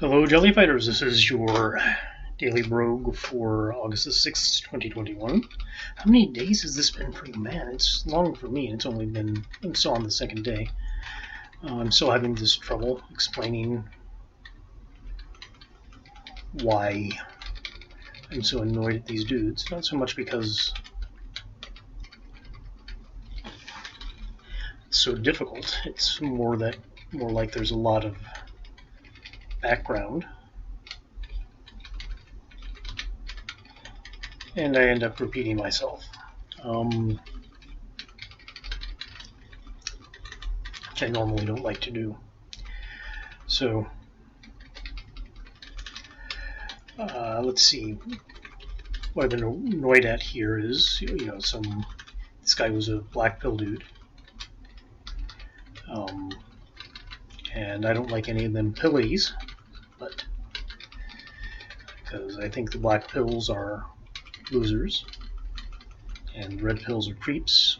Hello, Jelly Fighters. This is your Daily Brogue for August the 6th, 2021. How many days has this been for you? Man, it's long for me, and I'm still on the second day. I'm still having this trouble explaining why I'm so annoyed at these dudes. Not so much because it's so difficult, it's more like there's a lot of background. And I end up repeating myself. Which I normally don't like to do. So, let's see. What I've been annoyed at here is, this guy was a black pill dude. And I don't like any of them pillies, but because I think the black pills are losers and red pills are creeps.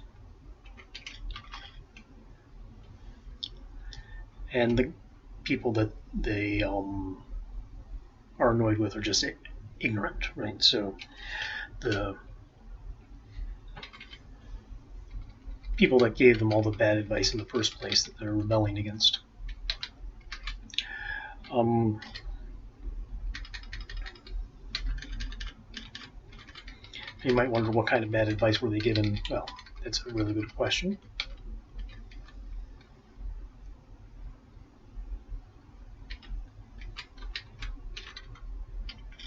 And the people that they are annoyed with are just ignorant, right? So the people that gave them all the bad advice in the first place that they're rebelling against. You might wonder what kind of bad advice were they given. Well, that's a really good question.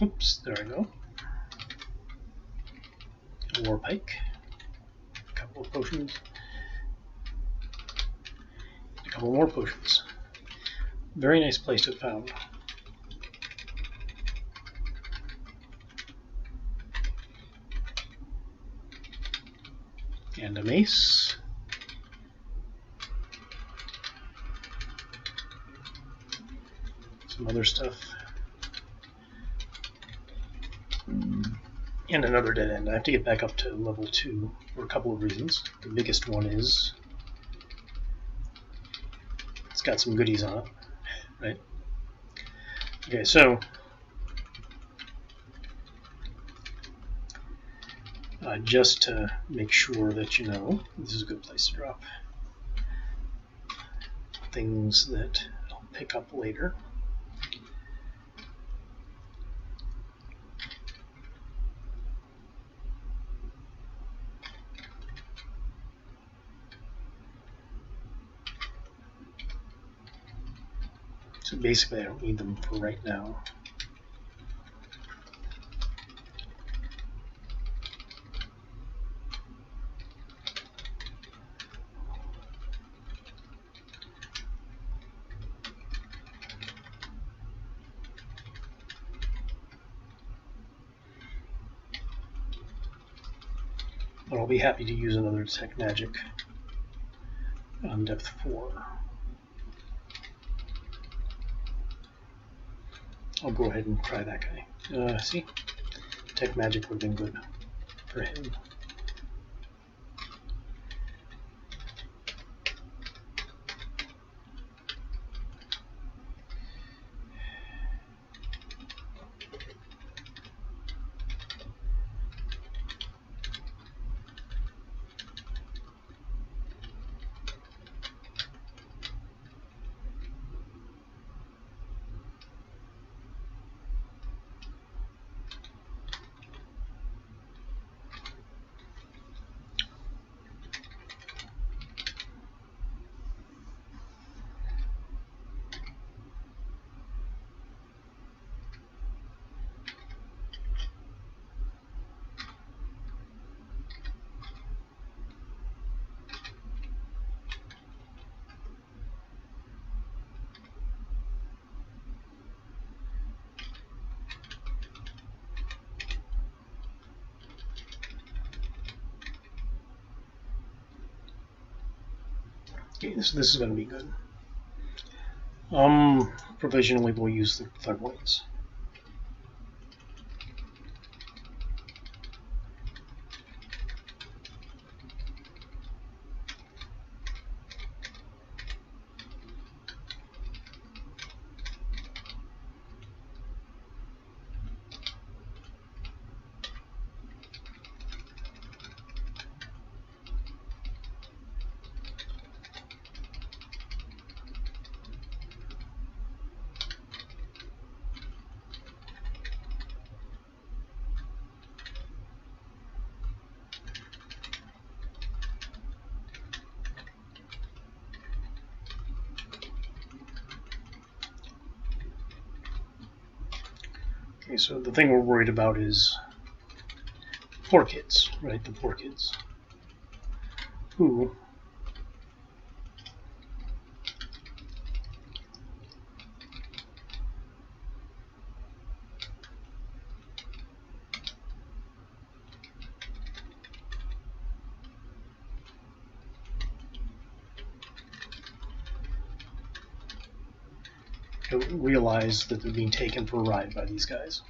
Oops, there I go. A war pike, a couple of potions, a couple more potions. Very nice place to found. And a mace. Some other stuff. And another dead end. I have to get back up to level 2 for a couple of reasons. The biggest one is it's got some goodies on it, right? Okay, so just to make sure that you know, this is a good place to drop things that I'll pick up later. So basically I don't need them for right now. But I'll be happy to use another detect magic on depth 4. I'll go ahead and try that guy. See? Detect magic would have been good for him. Okay, so this is going to be good. Provisionally we'll use the thug ones. Okay, so the thing we're worried about is poor kids, right? The poor kids who don't realize that they're being taken for a ride by these guys.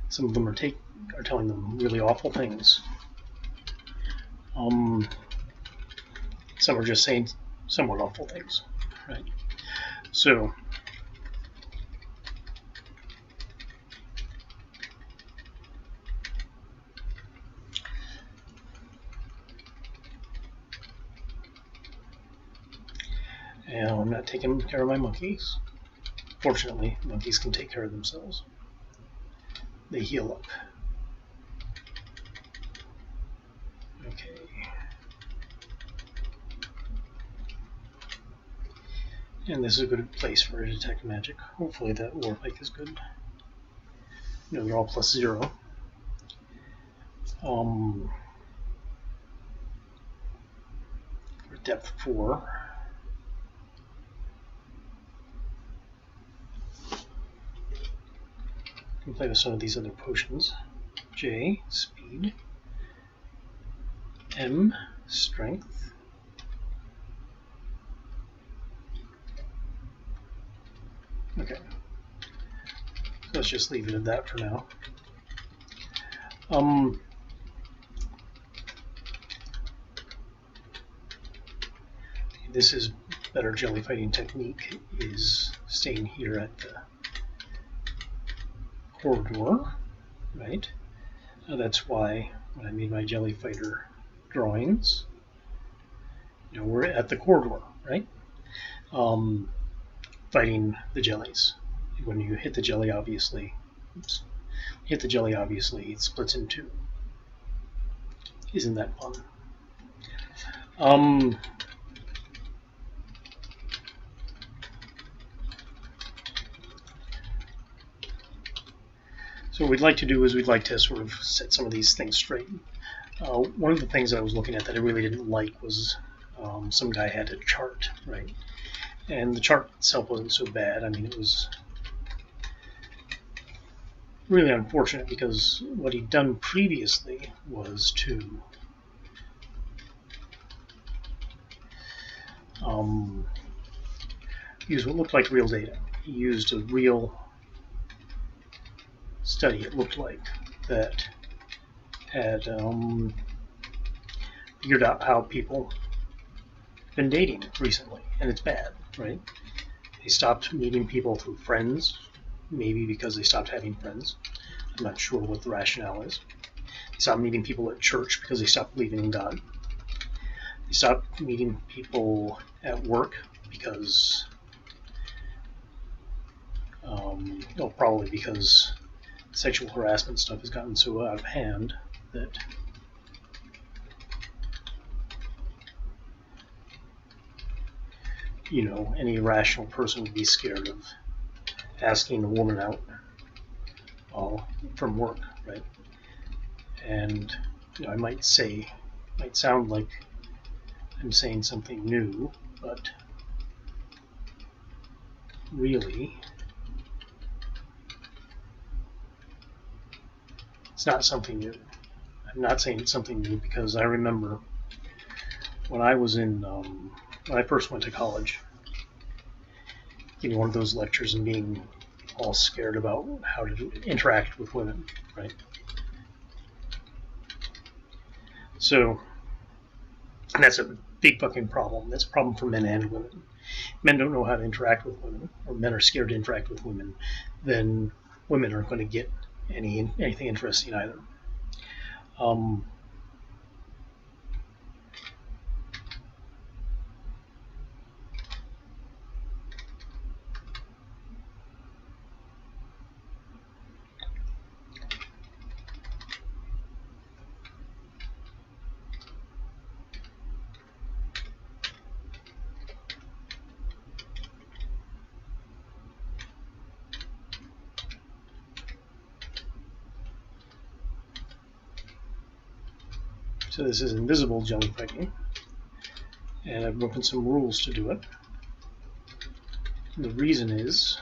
Some of them are telling them really awful things. Some are just saying somewhat awful things, right? So and I'm not taking care of my monkeys. Fortunately, monkeys can take care of themselves. They heal up. Okay. And this is a good place for a detect magic. Hopefully that war pike is good. No, they're all +0. For depth 4. Can play with some of these other potions. J, speed. M, strength. Okay. So let's just leave it at that for now. This is better jelly fighting technique, is staying here at the corridor, right? That's why when I made my jelly fighter drawings, we're at the corridor, right? Fighting the jellies. When you hit the jelly, obviously, it splits in two. Isn't that fun? So what we'd like to do is we'd like to sort of set some of these things straight. One of the things I was looking at that I really didn't like was some guy had a chart, right? And the chart itself wasn't so bad. I mean, it was really unfortunate because what he'd done previously was to use what looked like real data. He used a real study, it looked like, that had figured out how people have been dating recently, and it's bad, right? They stopped meeting people through friends, maybe because they stopped having friends. I'm not sure what the rationale is. They stopped meeting people at church because they stopped believing in God. They stopped meeting people at work because, well, probably because sexual harassment stuff has gotten so out of hand that any rational person would be scared of asking a woman out from work, right? And I might sound like I'm saying something new, but really it's not something new. I'm not saying it's something new because I remember when I was when I first went to college, getting one of those lectures and being all scared about how to interact with women, right? So, and that's a big fucking problem. That's a problem for men and women. Men don't know how to interact with women, or men are scared to interact with women, then women aren't going to get anything interesting either. So this is invisible jelly fighting, and I've broken some rules to do it. And the reason is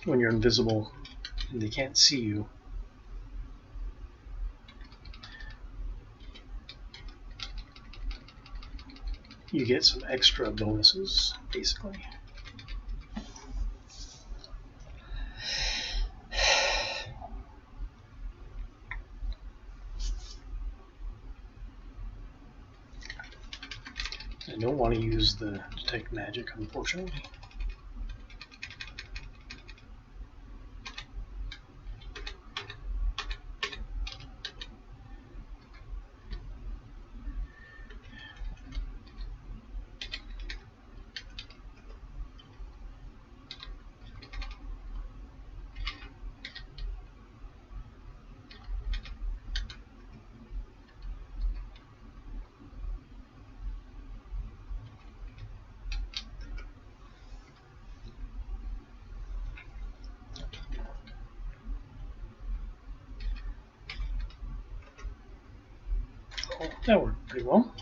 when you're invisible and they can't see you, you get some extra bonuses, basically. I don't want to use the detect magic, unfortunately. Oh, that worked pretty well.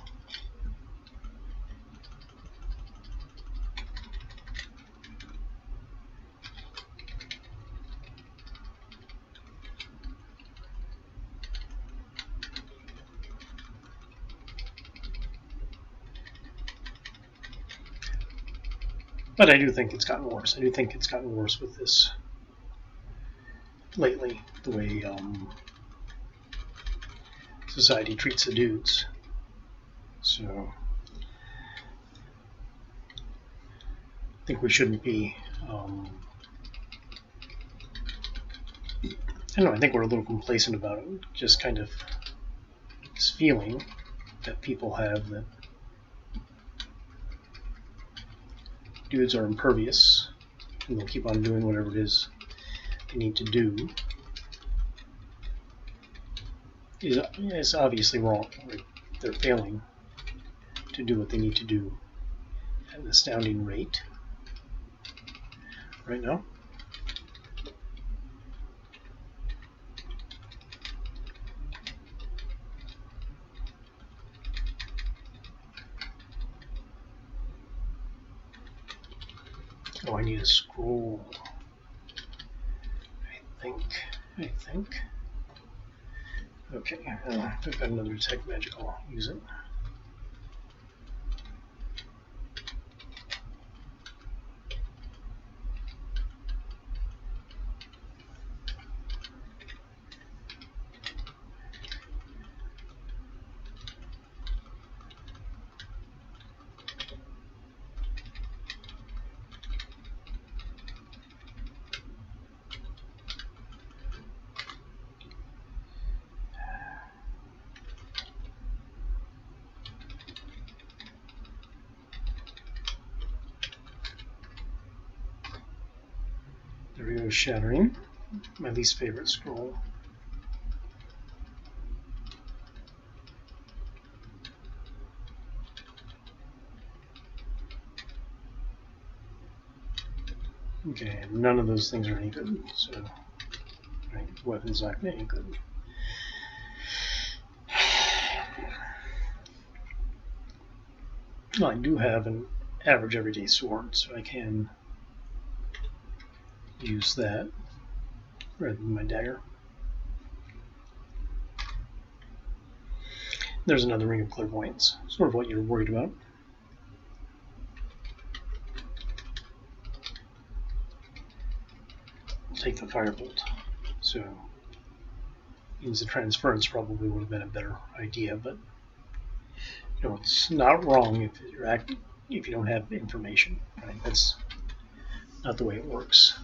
But I do think it's gotten worse. I do think it's gotten worse with this lately, the way society treats the dudes. So I think we shouldn't be, I don't know, I think we're a little complacent about it. Just kind of this feeling that people have that dudes are impervious and they'll keep on doing whatever it is they need to do is obviously wrong. Like, they're failing to do what they need to do at an astounding rate right now. Oh, I need a scroll. I think. Okay, I've got another detect magic. I'll use it. There we go, shattering. My least favorite scroll. Okay, none of those things are any good, so right, weapons aren't any good. Well, I do have an average everyday sword, so I can use that rather than my dagger. There's another ring of clairvoyance, sort of what you're worried about. I'll take the firebolt. So means the transference probably would have been a better idea, but you know, it's not wrong if you don't have information. Right? That's not the way it works.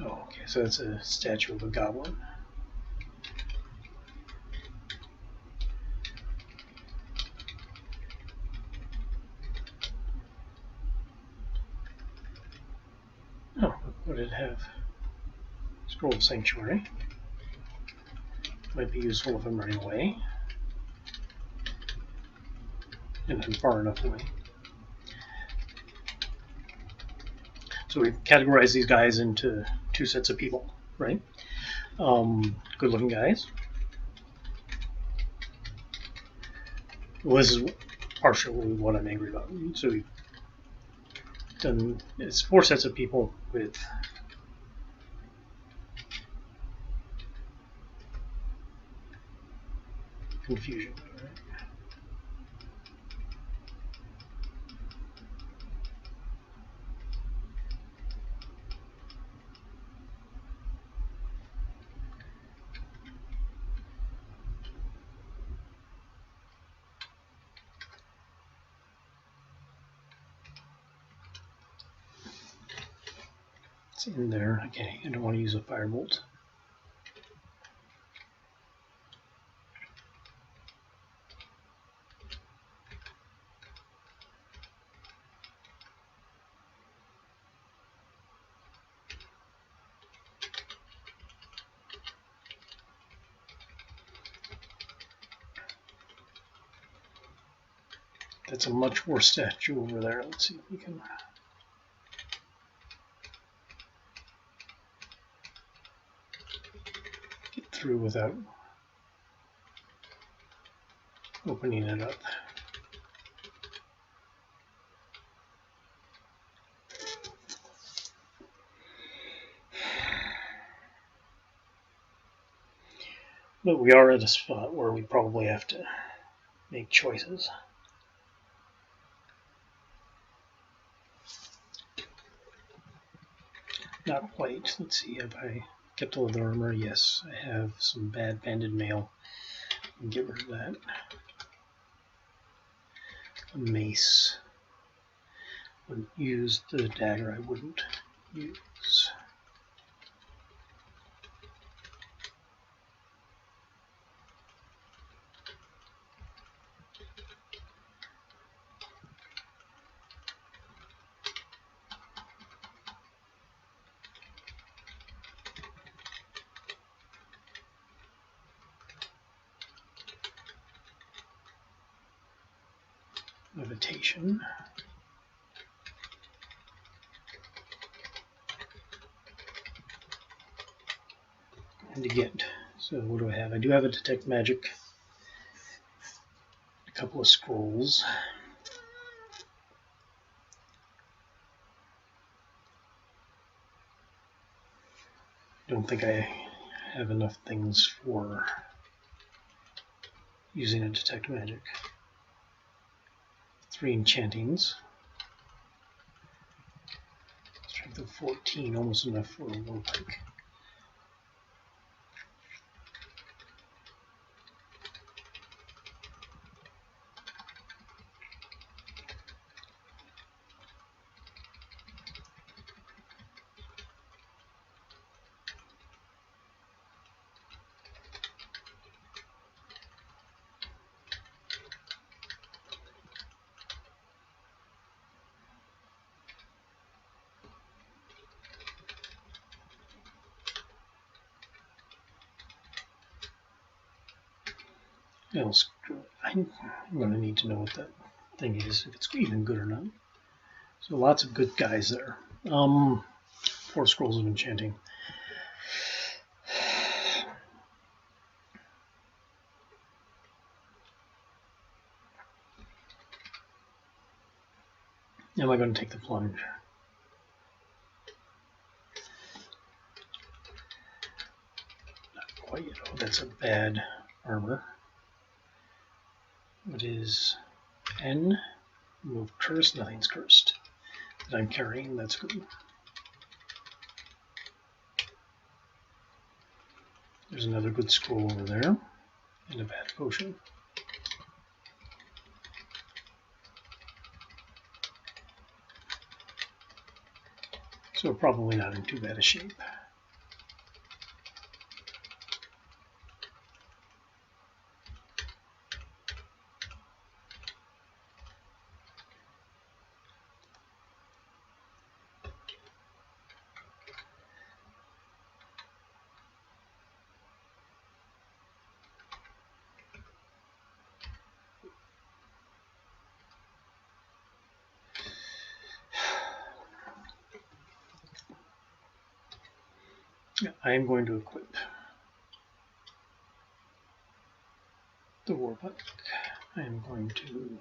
Oh, okay, so that's a statue of a goblin. it have? Scroll of Sanctuary. Might be useful if I'm running away. And I'm far enough away. So we've categorized these guys into two sets of people, right? Good looking guys. Well, this is partially what I'm angry about. So we've done, it's 4 sets of people with confusion. Right? It's in there. Okay, I don't want to use a firebolt. That's a much worse statue over there. Let's see if we can. Get through without opening it up. But we are at a spot where we probably have to make choices. Not quite. Let's see, have I kept the leather armor? Yes, I have some bad banded mail. Get rid of that. A mace. Wouldn't use the dagger, I wouldn't use. Levitation. And to get, so what do I have? I do have a detect magic, a couple of scrolls. Don't think I have enough things for using a detect magic. 3 enchantings. Strength of 14, almost enough for a warpike. I'm going to need to know what that thing is, if it's even good or not. So lots of good guys there. 4 scrolls of enchanting. Am I going to take the plunge? Not quite yet. Oh, that's a bad armor. What is N? Remove curse. Nothing's cursed that I'm carrying. That's good. There's another good scroll over there, and a bad potion. So probably not in too bad a shape. I am going to equip the warbuck. I am going to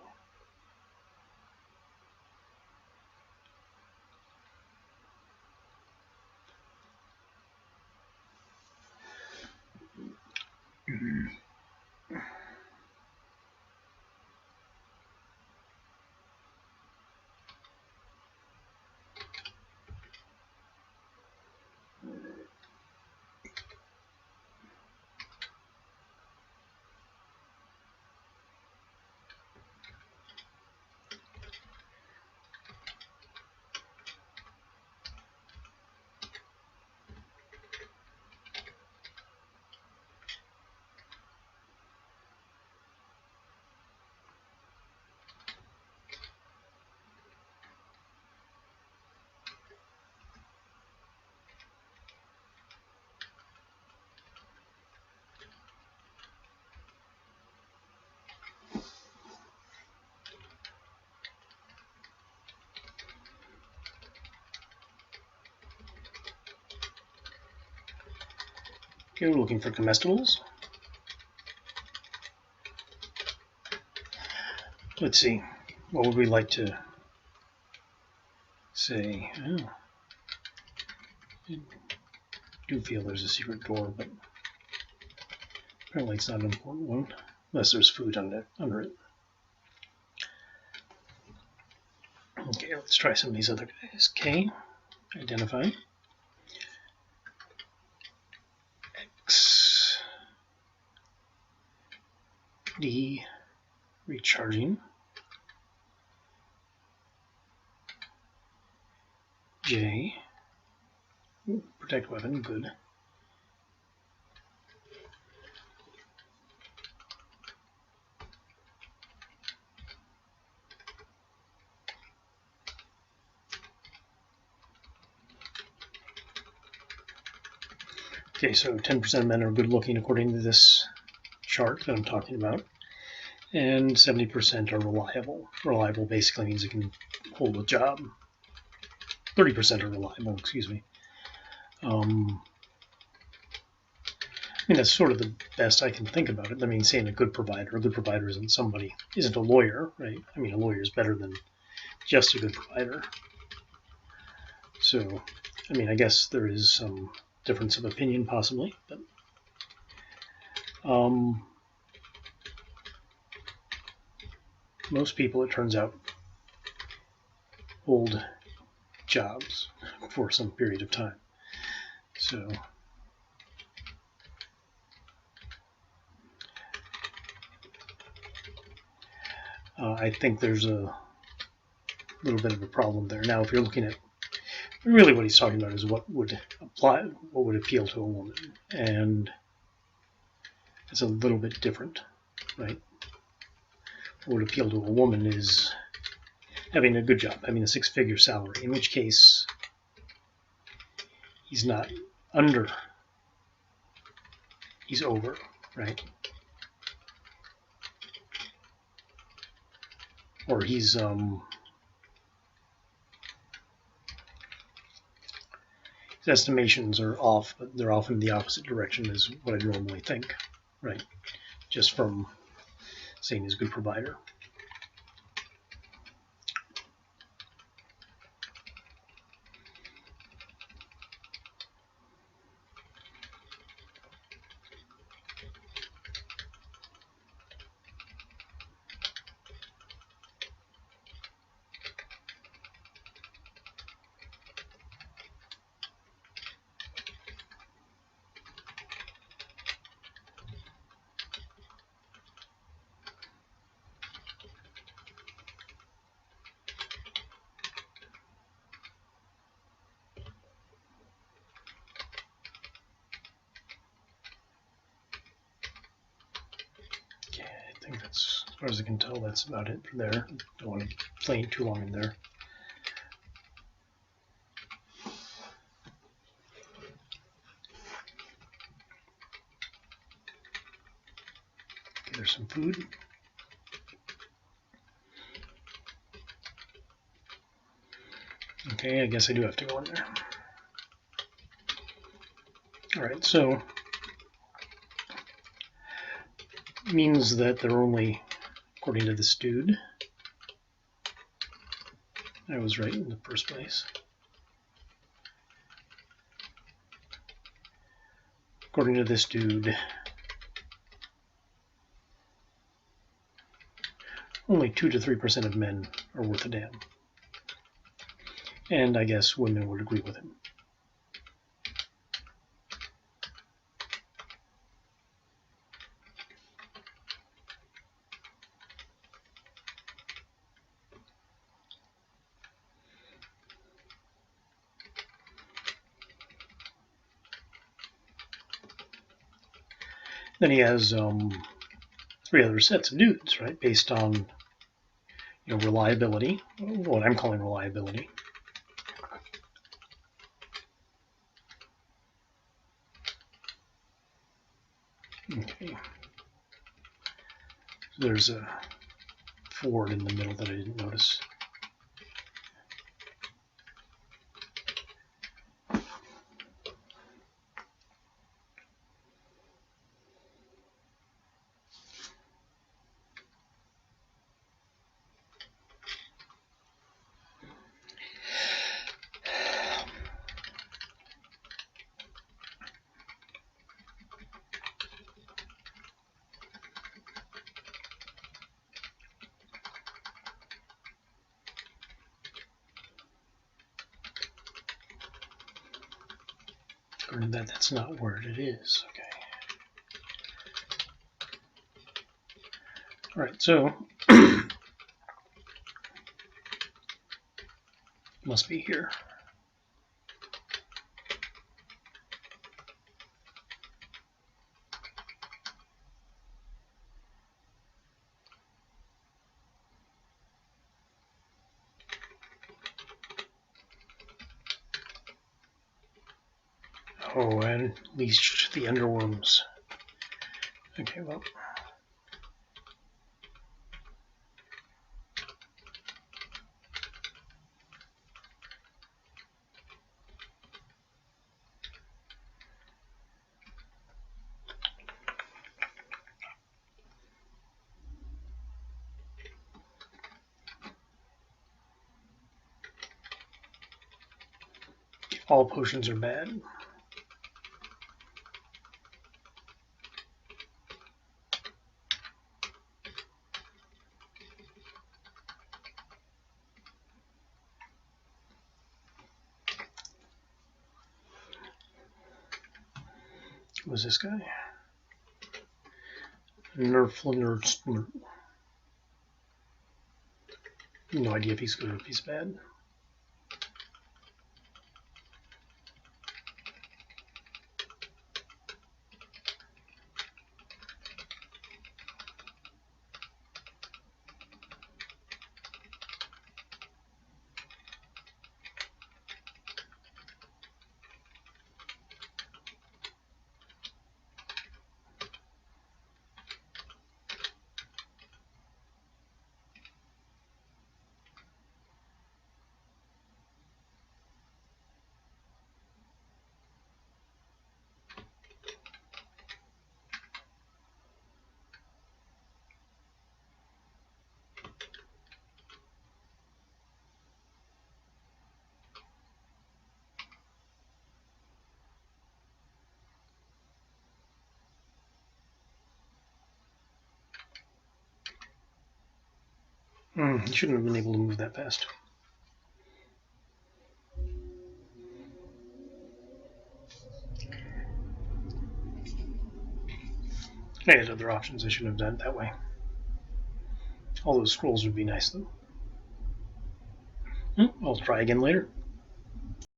go looking for comestibles. Let's see, what would we like to say? Oh, I do feel there's a secret door, but apparently it's not an important one, unless there's food under it. Okay, let's try some of these other guys. K, identify. X, D, recharging. J, protect weapon, good. Okay, so 10% of men are good looking according to this chart that I'm talking about, and 70% are reliable. Reliable basically means it can hold a job. 30% are reliable, excuse me. I mean, that's sort of the best I can think about it. I mean, saying a good provider isn't a lawyer, right? I mean, a lawyer is better than just a good provider. So, I mean, I guess there is some difference of opinion possibly, but most people, it turns out, hold jobs for some period of time. So I think there's a little bit of a problem there. Now, if you're looking at really what he's talking about is what would appeal to a woman, and it's a little bit different, right? What would appeal to a woman is having a good job, having a six-figure salary, in which case he's not under, he's over, right? Or he's his estimations are off, but they're often the opposite direction as what I normally think, right? Just from saying he's a good provider. I think that's, as far as I can tell, that's about it for there. Don't want to play too long in there. Okay, there's some food. Okay, I guess I do have to go in there. Alright, so means that they're only, according to this dude, I was right in the first place. According to this dude, only 2 to 3% of men are worth a damn. And I guess women would agree with him. Then he has 3 other sets of dudes, right, based on reliability, what I'm calling reliability. Okay. So there's a Ford in the middle that I didn't notice. That's not where it is. Okay. All right, so must be here. Oh, and leashed the underworms. Okay, well. All potions are bad. Who was this guy? Nerf. No idea if he's good or if he's bad. He shouldn't have been able to move that fast. I had other options. I shouldn't have done it that way. All those scrolls would be nice, though. I'll try again later.